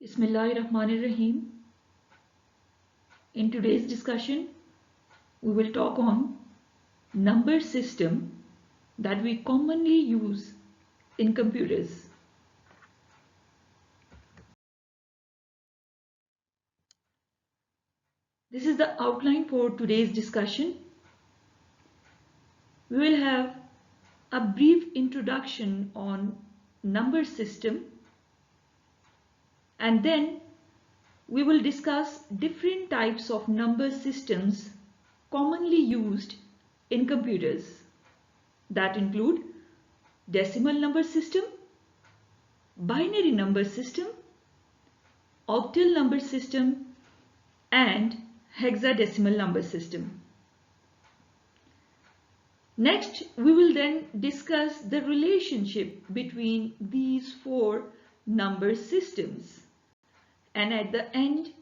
Bismillahirrahmanirrahim. In today's discussion, we will talk on number system that we commonly use in computers. This is the outline for today's discussion. We will have a brief introduction on number system, and then we will discuss different types of number systems commonly used in computers that include decimal number system, binary number system, octal number system, and hexadecimal number system. Next, we will then discuss the relationship between these four number systems. And at the end,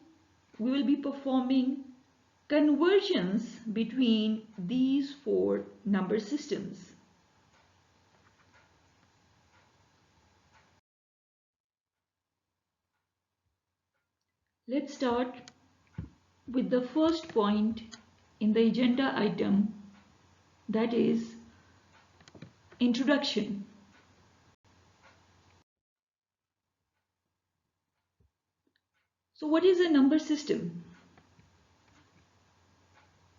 we will be performing conversions between these four number systems. Let's start with the first point in the agenda item, that is introduction. So what is a number system?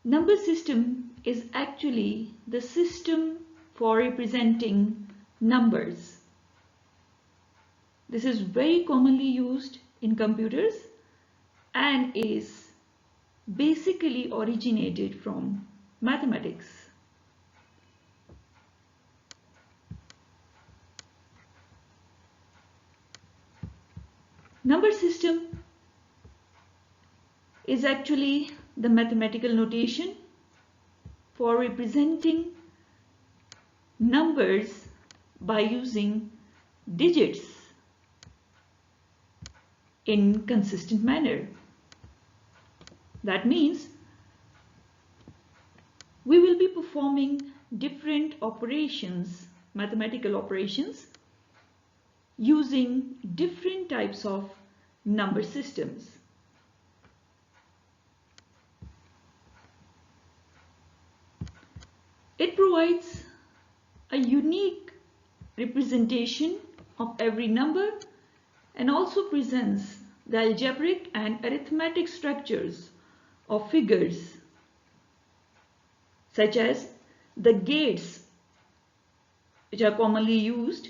Number system is actually the system for representing numbers. This is very commonly used in computers and is basically originated from mathematics. Number system is actually the mathematical notation for representing numbers by using digits in consistent manner. That means we will be performing different operations, mathematical operations, using different types of number systems. It provides a unique representation of every number and also presents the algebraic and arithmetic structures of figures, such as the gates, which are commonly used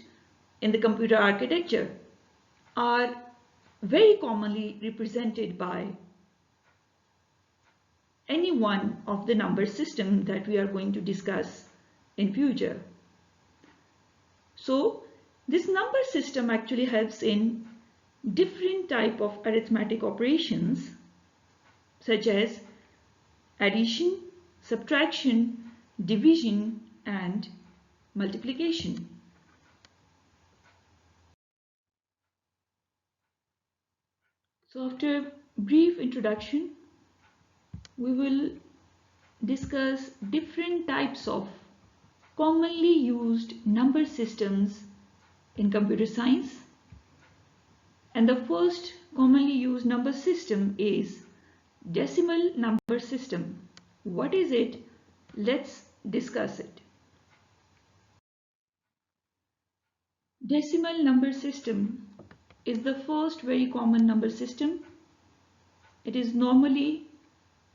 in the computer architecture, are very commonly represented by any one of the number system that we are going to discuss in future. So this number system actually helps in different type of arithmetic operations such as addition, subtraction, division, and multiplication. So after a brief introduction, we will discuss different types of commonly used number systems in computer science. And the first commonly used number system is decimal number system. What is it? Let's discuss it. Decimal number system is the first very common number system. It is normally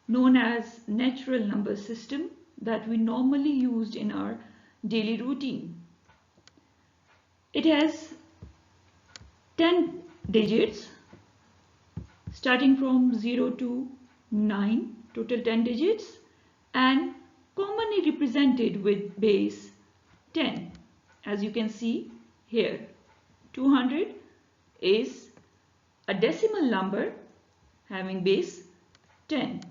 known as natural number system that we normally used in our daily routine. It has 10 digits starting from 0 to 9, total 10 digits, and commonly represented with base 10. As you can see here, 200 is a decimal number having base 10.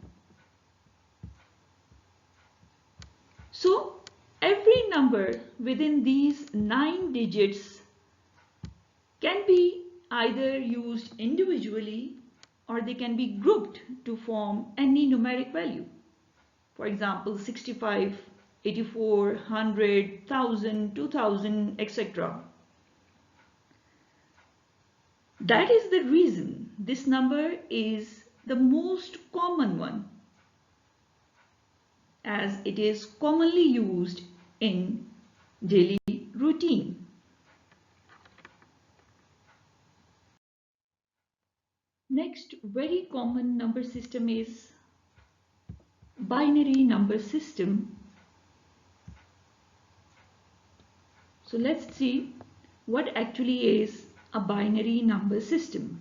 So every number within these 9 digits can be either used individually or they can be grouped to form any numeric value. For example, 65, 84, 100, 1000, 2000, etc. That is the reason this number is the most common one, as it is commonly used in daily routine. Next very common number system is binary number system. So let's see what actually is a binary number system.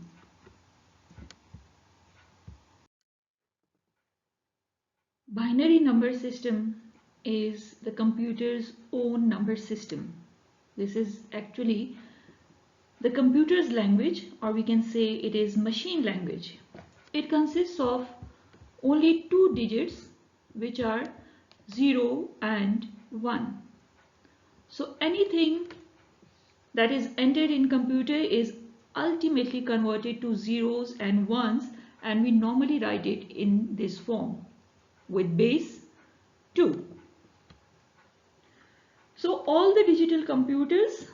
Binary number system is the computer's own number system. This is actually the computer's language, or we can say it is machine language. It consists of only two digits, which are 0 and 1. So anything that is entered in computer is ultimately converted to zeros and ones, and we normally write it in this form with base 2. So all the digital computers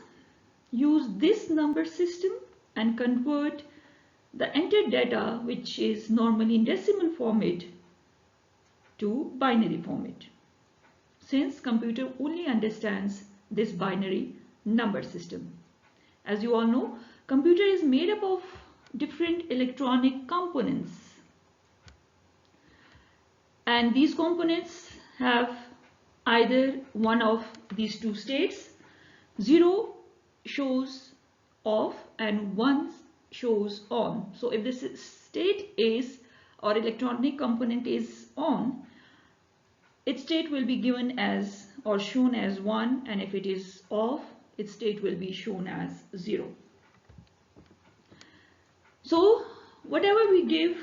use this number system and convert the entered data, which is normally in decimal format, to binary format, since computer only understands this binary number system. As you all know, computer is made up of different electronic components, and these components have either one of these two states. 0 shows off and 1 shows on. So if this state is, or electronic component is on, its state will be given as or shown as 1, and if it is off, its state will be shown as 0. So whatever we give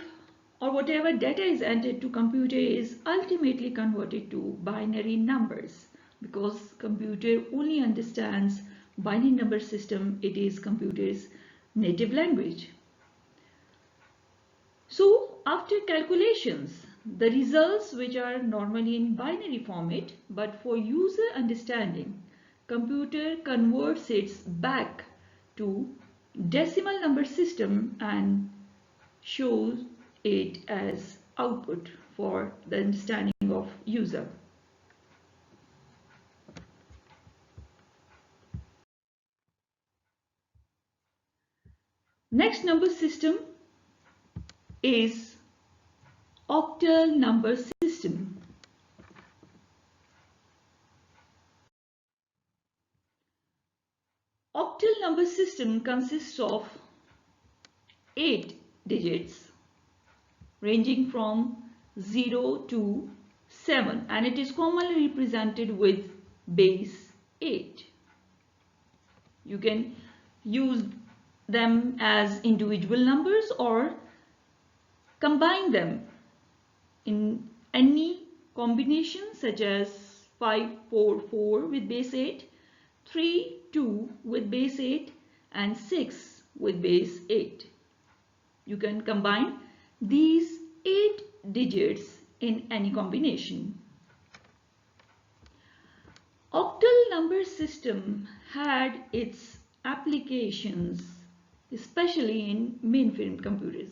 or whatever data is entered to computer is ultimately converted to binary numbers, because computer only understands binary number system. It is computer's native language. So after calculations, the results, which are normally in binary format, but for user understanding, computer converts it back to decimal number system and shows it as output for the understanding of user. Next number system is octal number system. Octal number system consists of 8 digits ranging from 0 to 7, and it is commonly represented with base 8. You can use them as individual numbers or combine them in any combination, such as 544 with base 8, 32 with base 8, and 6 with base 8. You can combine these 8 digits in any combination. Octal number system had its applications, especially in mainframe computers.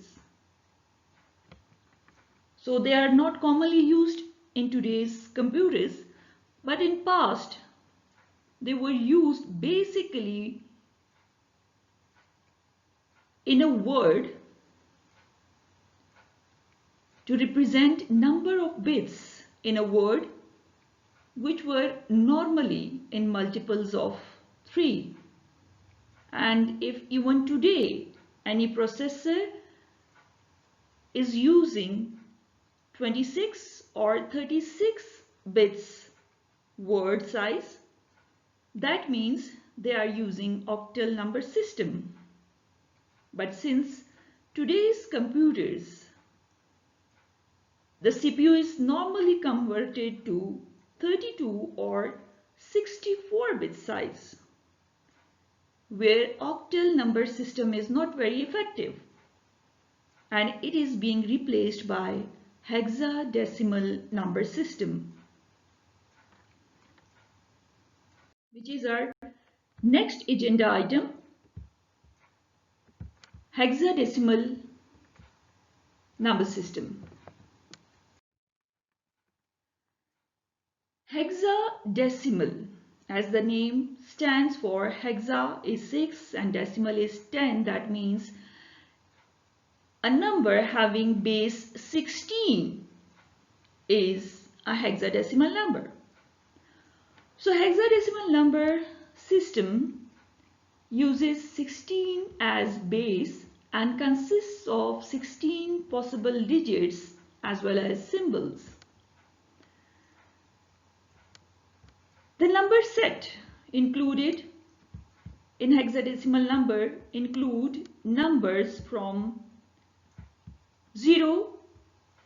So they are not commonly used in today's computers, but in past they were used basically in a word to represent number of bits in a word, which were normally in multiples of 3. And if even today any processor is using 26 or 36 bits word size, that means they are using octal number system. But since today's computers, the CPU is normally converted to 32 or 64 bit size, where octal number system is not very effective, and it is being replaced by hexadecimal number system, which is our next agenda item. hexadecimal number system. Hexadecimal, as the name stands for, hexa is 6 and decimal is 10. That means a number having base 16 is a hexadecimal number. So hexadecimal number system uses 16 as base and consists of 16 possible digits as well as symbols. The number set included in hexadecimal number include numbers from 0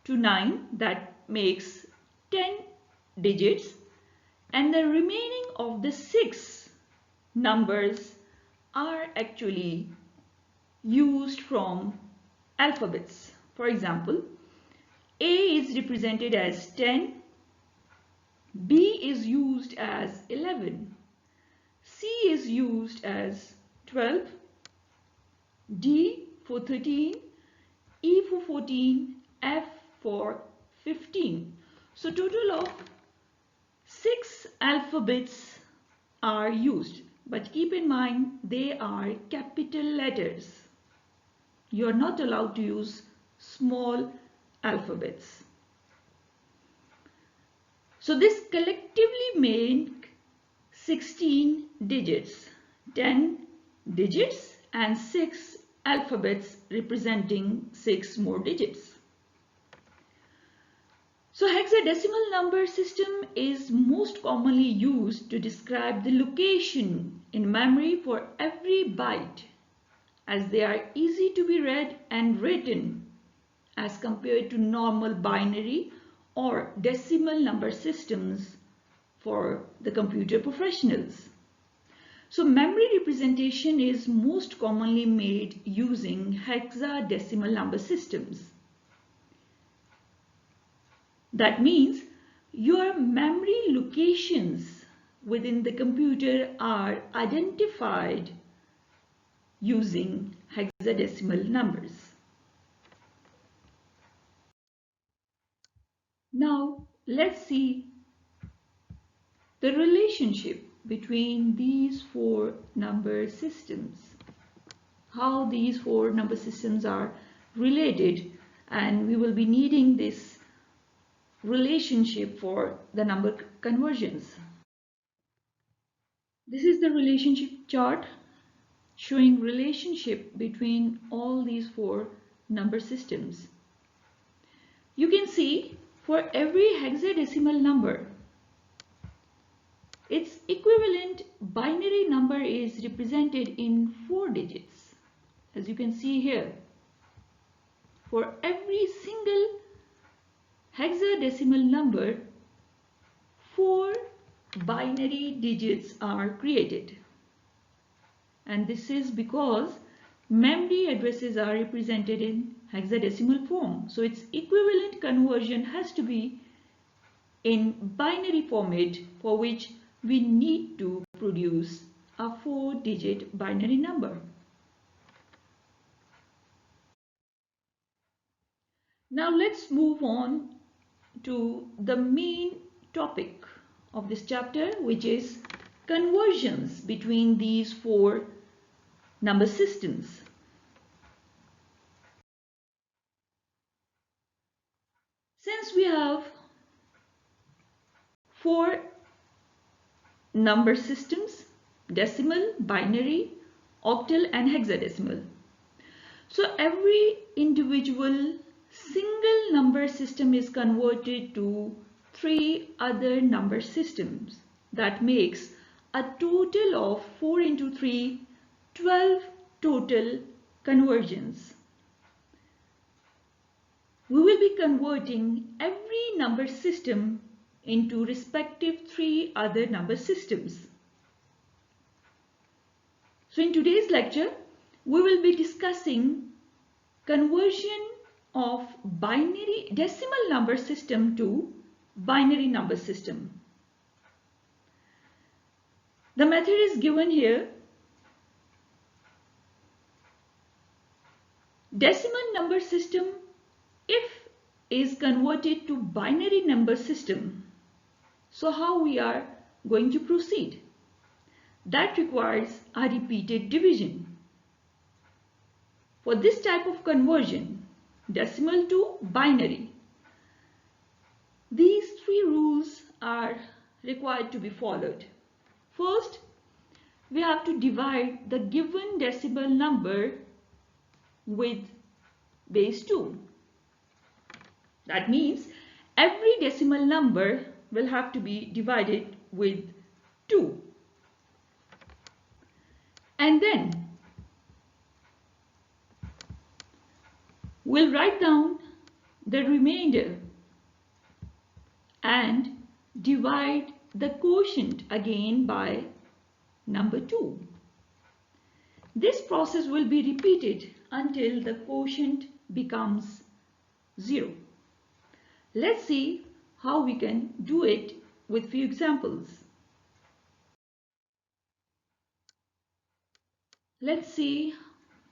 to 9, that makes 10 digits, and the remaining of the 6 numbers are actually used from alphabets. For example, A is represented as 10, B is used as 11, C is used as 12, D for 13, E for 14, F for 15. So total of 6 alphabets are used, but keep in mind they are capital letters. You are not allowed to use small alphabets. So this collectively make 16 digits, 10 digits and 6 alphabets representing 6 more digits. So hexadecimal number system is most commonly used to describe the location in memory for every byte, as they are easy to be read and written as compared to normal binary or decimal number systems for the computer professionals. So memory representation is most commonly made using hexadecimal number systems. That means your memory locations within the computer are identified using hexadecimal numbers. Now let's see the relationship between these 4 number systems, how these 4 number systems are related, and we will be needing this relationship for the number conversions. This is the relationship chart showing relationship between all these 4 number systems. You can see for every hexadecimal number, its equivalent binary number is represented in 4 digits. As you can see here, for every single hexadecimal number, 4 binary digits are created. And this is because memory addresses are represented in hexadecimal form. So its equivalent conversion has to be in binary format, for which we need to produce a 4-digit binary number. Now let's move on to the main topic of this chapter, which is conversions between these 4 number systems. Since we have 4 number systems, decimal, binary, octal and hexadecimal, so every individual single number system is converted to 3 other number systems. That makes a total of 4 into 3, 12 total conversions. We will be converting every number system into respective 3 other number systems. So in today's lecture, we will be discussing conversion of binary decimal number system to binary number system. The method is given here. Decimal number system, if is converted to binary number system, so how we are going to proceed? That requires a repeated division. For this type of conversion, decimal to binary, these three rules are required to be followed. First, we have to divide the given decimal number with base 2. That means every decimal number will have to be divided with 2. And then we'll write down the remainder and divide the quotient again by number 2. This process will be repeated until the quotient becomes 0. Let's see how we can do it with few examples. Let's see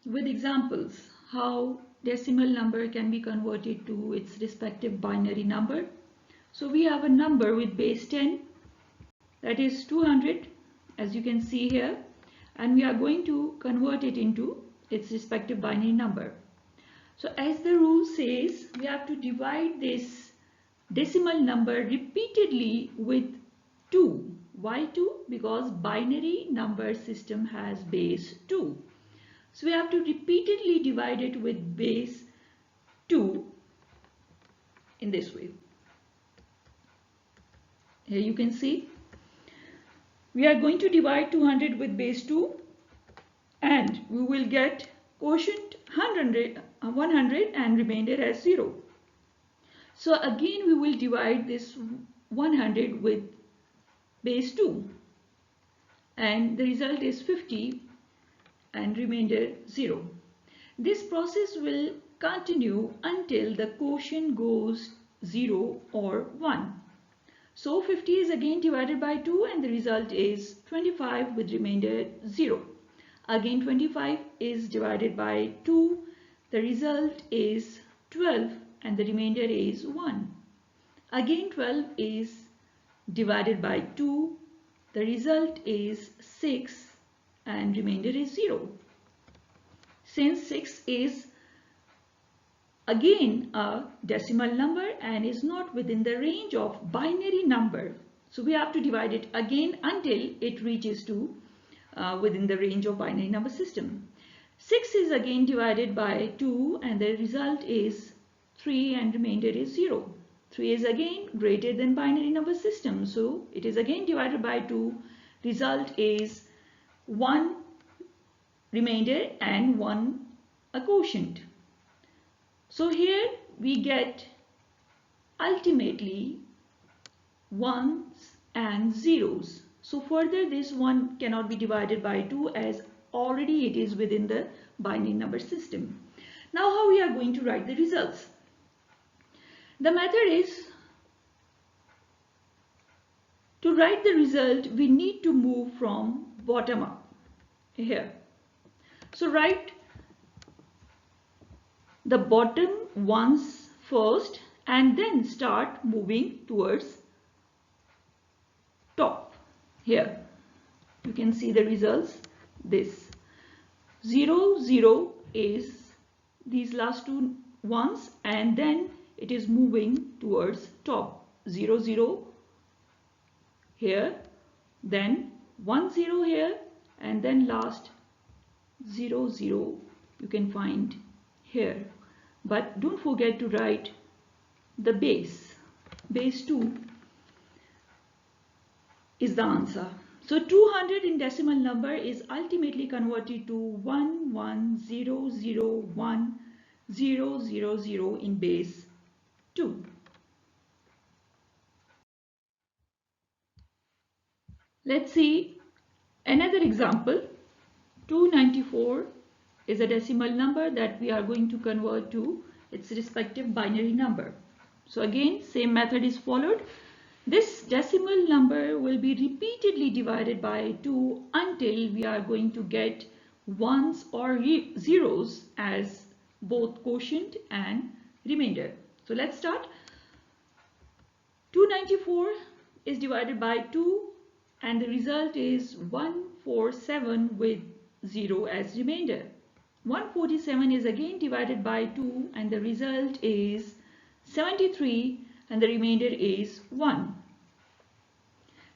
with examples how decimal number can be converted to its respective binary number. So we have a number with base 10, that is 200, as you can see here, and we are going to convert it into its respective binary number. So as the rule says, we have to divide this decimal number repeatedly with 2. Why 2? Because binary number system has base 2. So we have to repeatedly divide it with base 2 in this way. Here you can see we are going to divide 200 with base 2 and we will get quotient 100 and remainder as 0. So again we will divide this 100 with base 2 and the result is 50 and remainder 0. This process will continue until the quotient goes 0 or 1. So 50 is again divided by 2 and the result is 25 with remainder 0. Again 25 is divided by 2, the result is 12 and the remainder is 1. Again 12 is divided by 2, the result is 6 and remainder is 0. Since 6 is again a decimal number and is not within the range of binary number, so we have to divide it again until it reaches to within the range of binary number system. 6 is again divided by 2 and the result is 3 and remainder is 0. 3 is again greater than binary number system, so it is again divided by 2. Result is 1 remainder and 1 a quotient. So here we get ultimately ones and zeros. So further this one cannot be divided by 2 as already it is within the binary number system. Now how we are going to write the results? The method is to write the result we need to move from bottom up here. So write the bottom ones first and then start moving towards top. Here you can see the results. This 0, 0 is these last two ones and then it is moving towards top. 0, 0 here, then 1, 0 here and then last 0, 0 you can find here. But don't forget to write the base. Base 2 is the answer. So 200 in decimal number is ultimately converted to 11001,000 in base 2. Let's see another example. 294 is a decimal number that we are going to convert to its respective binary number. So again, same method is followed. This decimal number will be repeatedly divided by 2 until we are going to get ones or zeros as both quotient and remainder. So let's start. 294 is divided by 2 and the result is 147 with 0 as remainder. 147 is again divided by 2 and the result is 73 and the remainder is 1.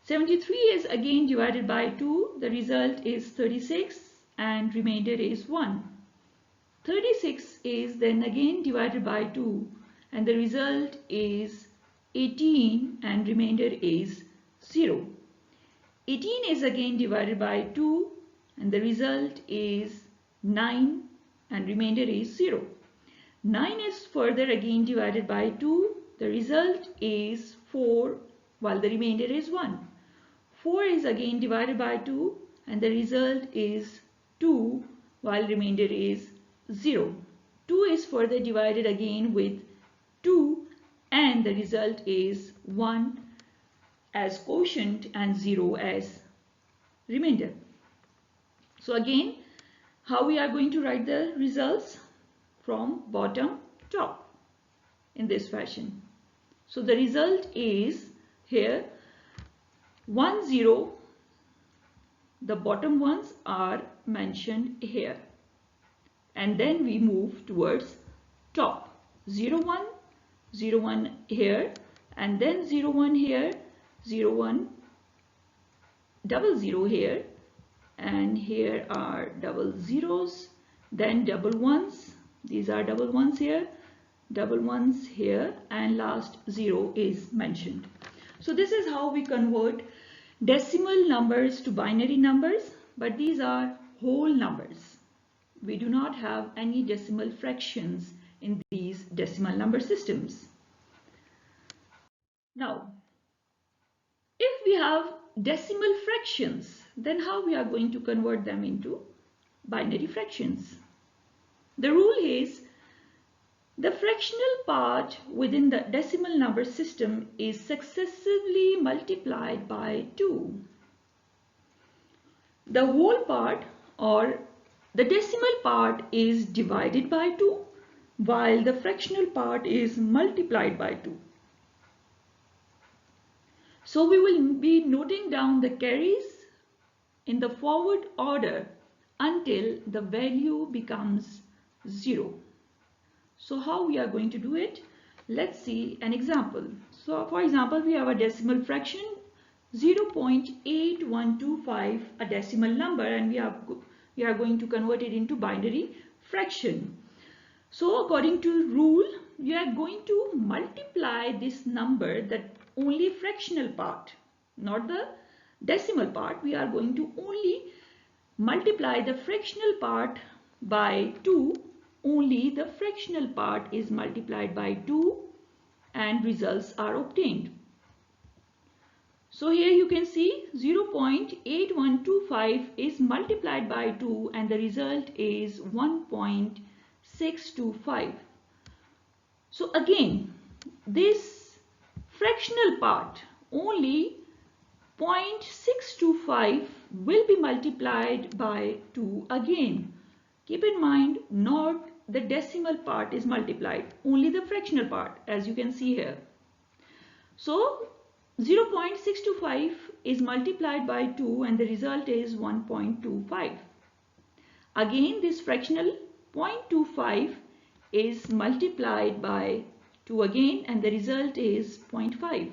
73 is again divided by 2, the result is 36 and remainder is 1. 36 is then again divided by 2 and the result is 18 and remainder is 0. 18 is again divided by 2 and the result is 9 and remainder is 0. 9 is further again divided by 2, the result is 4 while the remainder is 1. 4 is again divided by 2 and the result is 2 while remainder is 0. 2 is further divided again with 2 and the result is 1 as quotient and 0 as remainder. So again, how we are going to write the results? From bottom top in this fashion. So the result is here 1 0, the bottom ones are mentioned here, and then we move towards top. 0 1, 0 1 here, and then 0 1 here, 0 1 double 0 here, and here are double zeros, then double ones, these are double ones here, double ones here, and last 0 is mentioned. So this is how we convert decimal numbers to binary numbers, but these are whole numbers. We do not have any decimal fractions in these decimal number systems. Now, if we have decimal fractions, then how we are going to convert them into binary fractions? The rule is the fractional part within the decimal number system is successively multiplied by 2. The whole part or the decimal part is divided by 2 while the fractional part is multiplied by 2. So we will be noting down the carries in the forward order until the value becomes 0. So how we are going to do it? Let's see an example. So for example, we have a decimal fraction 0.8125, a decimal number, and we are going to convert it into binary fraction. So according to rule, we are going to multiply this number, that only fractional part, not the decimal part. We are going to only multiply the fractional part by 2. Only the fractional part is multiplied by 2 and results are obtained. So here you can see 0.8125 is multiplied by 2 and the result is 1.625. So again, this fractional part, only 0.625 will be multiplied by 2 again. Keep in mind, not the decimal part is multiplied, only the fractional part, as you can see here. So 0.625 is multiplied by 2 and the result is 1.25. Again, this fractional 0.25 is multiplied by 2 again and the result is 0.5.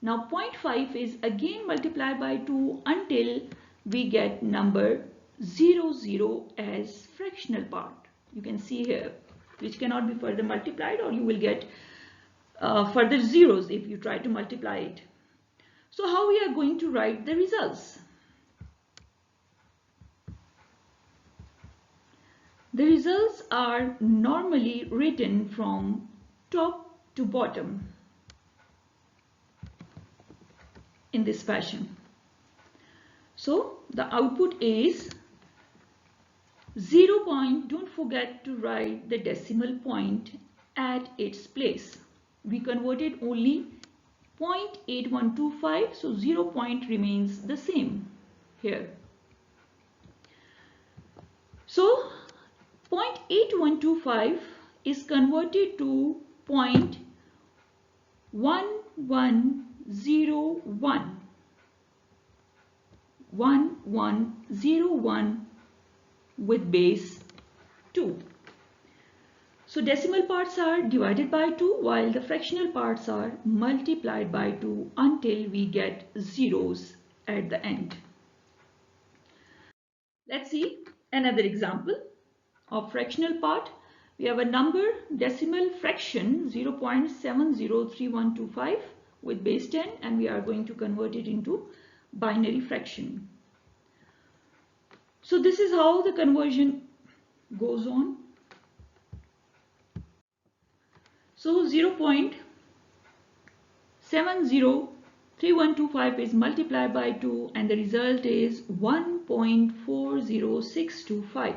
Now 0.5 is again multiplied by 2 until we get number 00 as fractional part. You can see here, which cannot be further multiplied, or you will get further zeros if you try to multiply it. So how we are going to write the results? The results are normally written from top to bottom in this fashion. So the output is 0. Don't forget to write the decimal point at its place. We converted only 0.8125, so 0 point remains the same here. So 0.8125 is converted to 0.1101 with base 2. So decimal parts are divided by 2 while the fractional parts are multiplied by 2 until we get zeros at the end. Let's see another example of fractional part. We have a number decimal fraction 0.703125 with base 10 and we are going to convert it into binary fraction. So this is how the conversion goes on. So 0.703125 is multiplied by 2 and the result is 1.40625.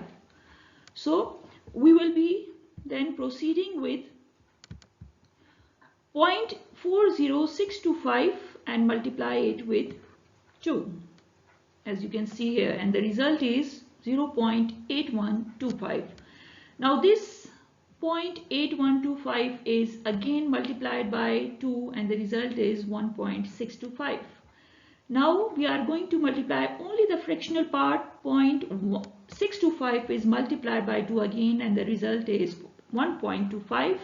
So we will be then proceeding with 0.40625 and multiply it with 2 as you can see here, and the result is 0.8125. Now this 0.8125 is again multiplied by 2 and the result is 1.625. Now we are going to multiply only the fractional part. 0.625 is multiplied by 2 again and the result is 1.25.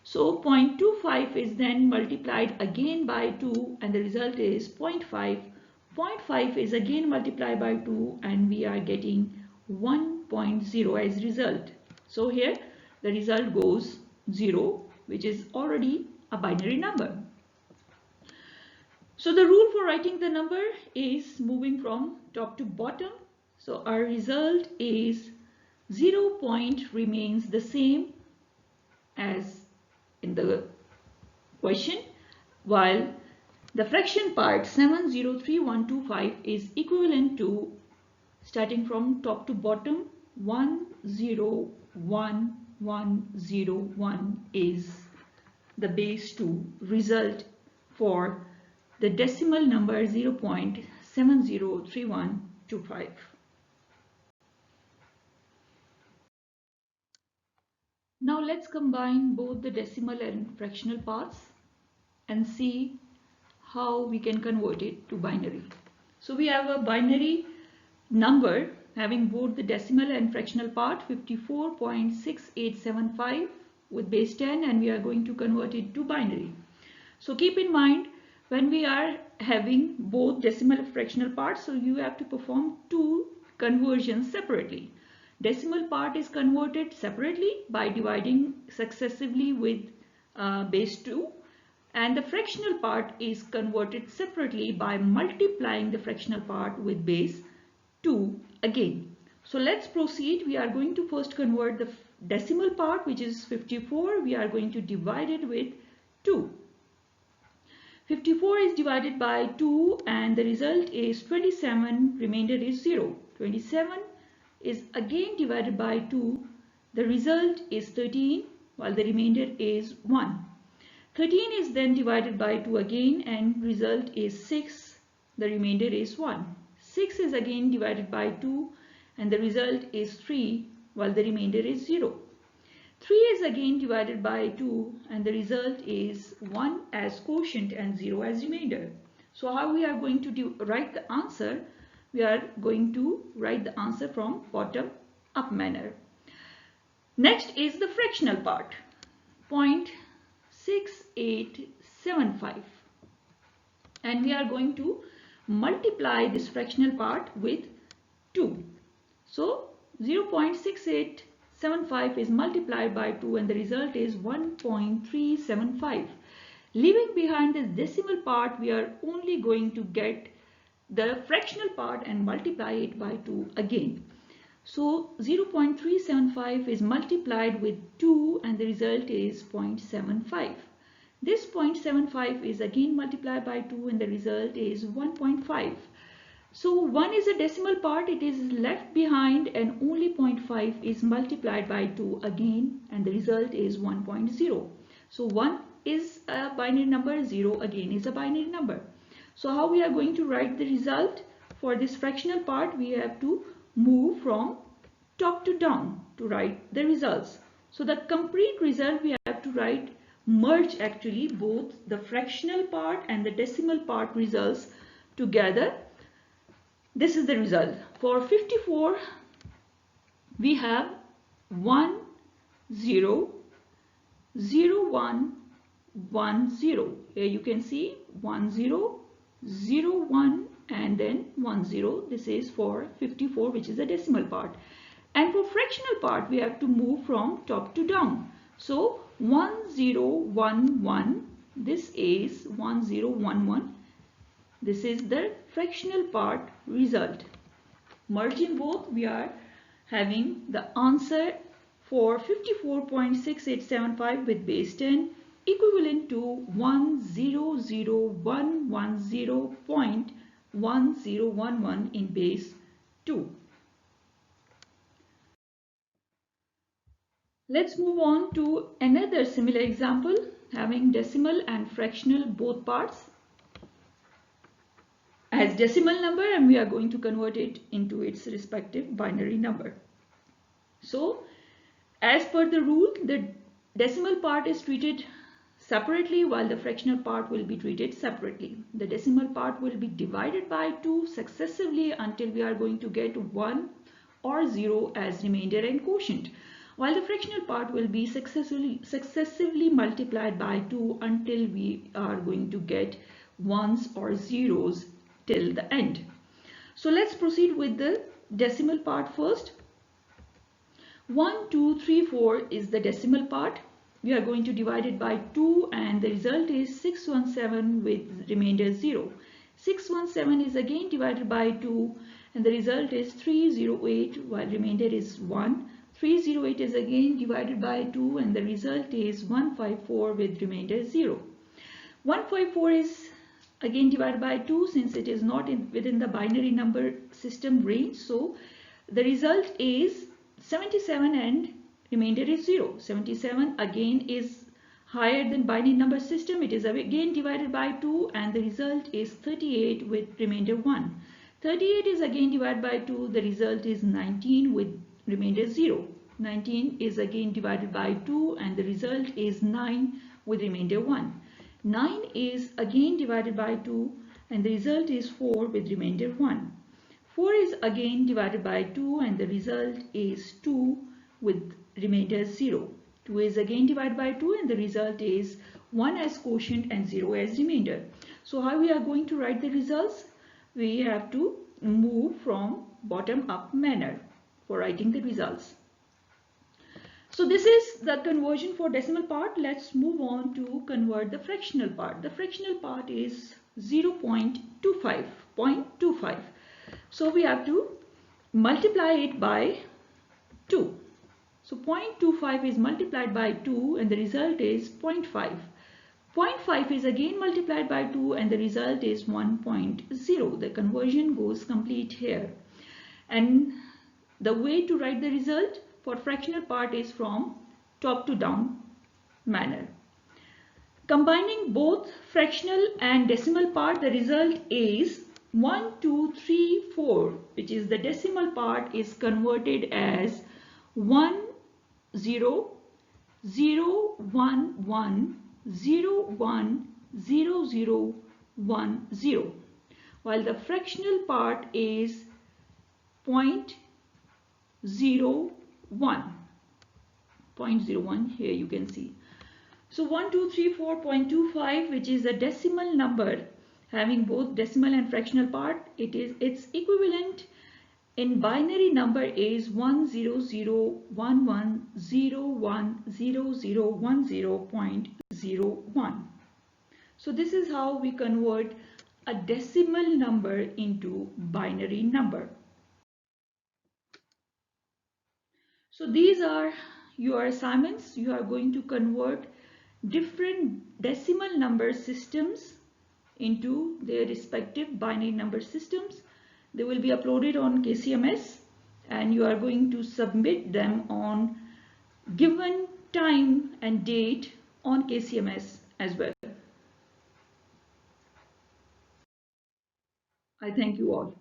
So 0.25 is then multiplied again by 2 and the result is 0.5. 0.5 is again multiplied by 2 and we are getting 1.0 as result. So here the result goes 0, which is already a binary number. So the rule for writing the number is moving from top to bottom. So our result is 0 point remains the same as in the question, while the fraction part 703125 is equivalent to, starting from top to bottom, 101101 is the base 2 result for the decimal number 0.703125. Now let's combine both the decimal and fractional parts and see how we can convert it to binary. So we have a binary number having both the decimal and fractional part 54.6875 with base 10 and we are going to convert it to binary. So keep in mind when we are having both decimal and fractional parts, so you have to perform two conversions separately. Decimal part is converted separately by dividing successively with base 2 and the fractional part is converted separately by multiplying the fractional part with base 2 again. So let's proceed. We are going to first convert the decimal part, which is 54. We are going to divide it with 2. 54 is divided by 2 and the result is 27, remainder is 0. 27 is again divided by 2, the result is 13 while the remainder is 1. 13 is then divided by 2 again and result is 6, the remainder is 1. 6 is again divided by 2 and the result is 3 while the remainder is 0. 3 is again divided by 2 and the result is 1 as quotient and 0 as remainder. So how we are going to write the answer? We are going to write the answer from bottom up manner. Next is the fractional part, 0.6875, and we are going to multiply this fractional part with 2. So 0.6875 is multiplied by 2 and the result is 1.375. Leaving behind this decimal part, we are only going to get the fractional part and multiply it by 2 again. So 0.375 is multiplied with 2 and the result is 0.75. This 0.75 is again multiplied by 2 and the result is 1.5. So 1 is a decimal part, it is left behind and only 0.5 is multiplied by 2 again and the result is 1.0. So 1 is a binary number, 0 again is a binary number. So how we are going to write the result? For this fractional part, we have to move from top to down to write the results. So the complete result we have to write, merge actually both the fractional part and the decimal part results together. This is the result. For 54, we have 1 0 0 1 1 0. Here you can see 1 0 0 1 and then 1 0. This is for 54, which is the decimal part. And for fractional part, we have to move from top to down. So 1 0 1 1. This is 1 0 1 1. This is the fractional part result. Merging both, we are having the answer for 54.6875 with base 10 equivalent to 100,110.1011 in base 2. Let's move on to another similar example having decimal and fractional both parts as decimal number, and we are going to convert it into its respective binary number. So as per the rule, the decimal part is treated separately while the fractional part will be treated separately. The decimal part will be divided by 2 successively until we are going to get 1 or 0 as remainder and quotient, while the fractional part will be successively multiplied by 2 until we are going to get ones or zeros till the end. So let's proceed with the decimal part first. 1 2 3 4 is the decimal part. We are going to divide it by 2 and the result is 617 with remainder 0. 617 is again divided by 2 and the result is 308 while remainder is 1. 308 is again divided by 2 and the result is 154 with remainder 0. 154 is again divided by 2 since it is not within the binary number system range. So the result is 77 and remainder is 0. 77 again is higher than binary number system. It is again divided by 2 and the result is 38 with remainder 1. 38 is again divided by 2. The result is 19 with remainder 0. 19 is again divided by 2 and the result is 9 with remainder 1. 9 is again divided by 2 and the result is 4 with remainder 1. 4 is again divided by 2 and the result is 2 with remainder 0. 2 is again divided by 2 and the result is 1 as quotient and 0 as remainder. So how we are going to write the results? We have to move from bottom up manner for writing the results. So this is the conversion for decimal part. Let's move on to convert the fractional part. The fractional part is 0.25. So we have to multiply it by 2. So 0.25 is multiplied by 2 and the result is 0.5. 0.5 is again multiplied by 2 and the result is 1.0. The conversion goes complete here. And the way to write the result for fractional part is from top to down manner. Combining both fractional and decimal part, the result is 1 2 3 4, which is the decimal part is converted as 1 0 0 1 1 0 1 0 0 1 0, while the fractional part is 0.01. 0.01 here you can see. So 1234.25, which is a decimal number having both decimal and fractional part, its equivalent in binary number is 10011010010.01. So this is how we convert a decimal number into binary number. So these are your assignments. You are going to convert different decimal number systems into their respective binary number systems. They will be uploaded on KCMS and you are going to submit them on given time and date on KCMS as well. I thank you all.